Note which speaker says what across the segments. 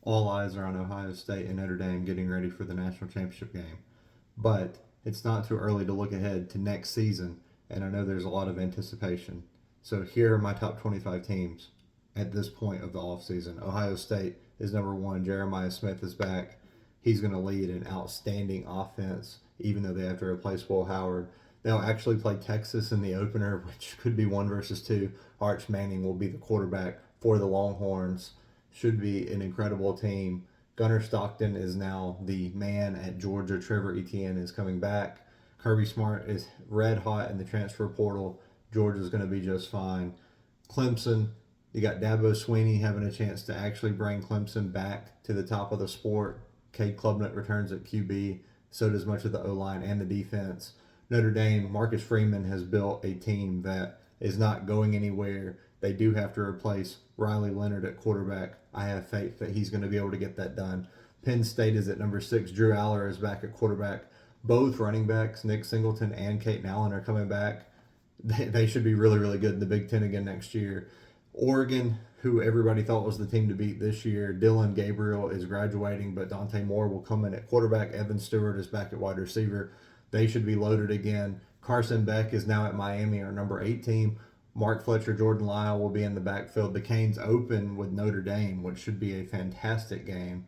Speaker 1: all eyes are on Ohio State and Notre Dame getting ready for the national championship game. But it's not too early to look ahead to next season, and I know there's a lot of anticipation. So here are my top 25 teams at this point of the offseason. Ohio State is number one. Jeremiah Smith is back. He's going to lead an outstanding offense, even though they have to replace Will Howard. They'll actually play Texas in the opener, which could be 1 versus 2. Arch Manning will be the quarterback for the Longhorns. Should be an incredible team. Gunnar Stockton is now the man at Georgia. Trevor Etienne is coming back. Kirby Smart is red hot in the transfer portal. Georgia's going to be just fine. Clemson, you got Dabo Swinney having a chance to actually bring Clemson back to the top of the sport. Cade Klubnik returns at QB. So does much of the O-line and the defense. Notre Dame, Marcus Freeman has built a team that is not going anywhere. They do have to replace Riley Leonard at quarterback. I have faith that he's going to be able to get that done. Penn State is at number 6. Drew Aller is back at quarterback. Both running backs, Nick Singleton and Caton Allen, are coming back. They should be really, really good in the Big Ten again next year. Oregon, who everybody thought was the team to beat this year, Dylan Gabriel is graduating, but Dante Moore will come in at quarterback. Evan Stewart is back at wide receiver. They should be loaded again. Carson Beck is now at Miami, our number 8 team. Mark Fletcher, Jordan Lyle will be in the backfield. The Canes open with Notre Dame, which should be a fantastic game.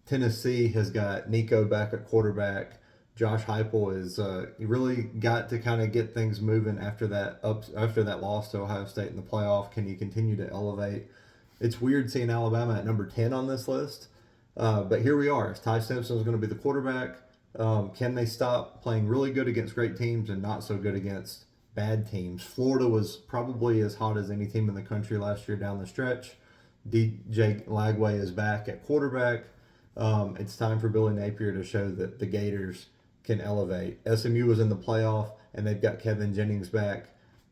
Speaker 1: Tennessee has got Nico back at quarterback. Josh Heupel is really got to kind of get things moving after that loss to Ohio State in the playoff. Can he continue to elevate? It's weird seeing Alabama at number 10 on this list, but here we are. Ty Simpson is going to be the quarterback. Can they stop playing really good against great teams and not so good against bad teams? Florida was probably as hot as any team in the country last year down the stretch. DJ Lagway is back at quarterback. It's time for Billy Napier to show that the Gators can elevate. SMU was in the playoff, and they've got Kevin Jennings back.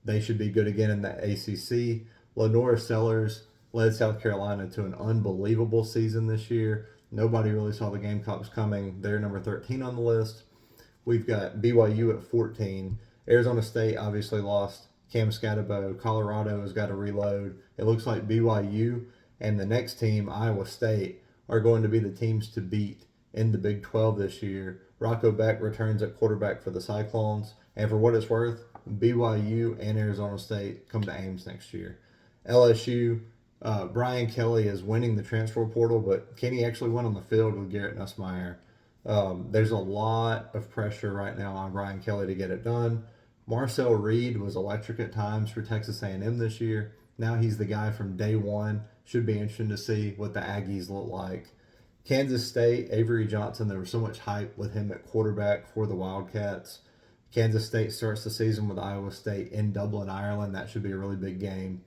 Speaker 1: They should be good again in the ACC. Lenora Sellers led South Carolina to an unbelievable season this year. Nobody really saw the Gamecocks coming. They're number 13 on the list. We've got BYU at 14. Arizona State obviously lost Cam Scatterbo. Colorado has got to reload. It looks like BYU and the next team, Iowa State, are going to be the teams to beat in the Big 12 this year. Rocco Beck returns at quarterback for the Cyclones. And for what it's worth, BYU and Arizona State come to Ames next year. LSU, Brian Kelly is winning the transfer portal, but can he actually win on the field with Garrett Nussmeier? There's a lot of pressure right now on Brian Kelly to get it done. Marcel Reed was electric at times for Texas A&M this year. Now he's the guy from day one. Should be interesting to see what the Aggies look like. Kansas State, Avery Johnson, there was so much hype with him at quarterback for the Wildcats. Kansas State starts the season with Iowa State in Dublin, Ireland. That should be a really big game.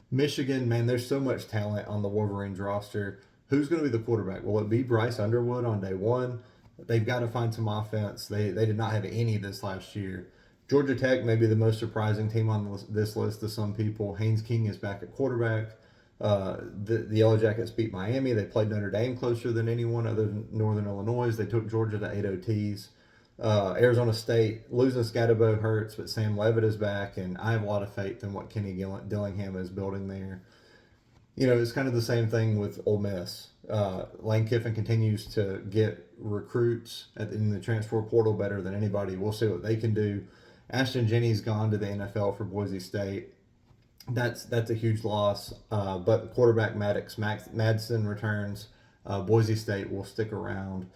Speaker 1: Michigan, man, there's so much talent on the Wolverines roster. Who's going to be the quarterback? Will it be Bryce Underwood on day one? They've got to find some offense. They did not have any this last year. Georgia Tech may be the most surprising team on this list to some people. Haynes King is back at quarterback. The Yellow Jackets beat Miami. They played Notre Dame closer than anyone other than Northern Illinois. They took Georgia to 8 OTs. Arizona State, losing Scatterbo hurts, but Sam Levitt is back, and I have a lot of faith in what Kenny Dillingham is building there. You know, it's kind of the same thing with Ole Miss. Lane Kiffin continues to get recruits in the transfer portal better than anybody. We'll see what they can do. Ashton Jennings gone to the NFL for Boise State. That's a huge loss. But quarterback Maddox Madsen returns. Boise State will stick around.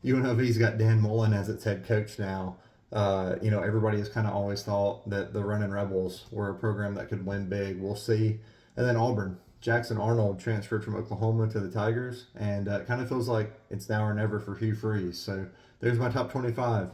Speaker 1: UNLV's got Dan Mullen as its head coach now. Everybody has kind of always thought that the Running Rebels were a program that could win big. We'll see. And then Auburn. Jackson Arnold transferred from Oklahoma to the Tigers, and it kind of feels like it's now or never for Hugh Freeze. So there's my top 25.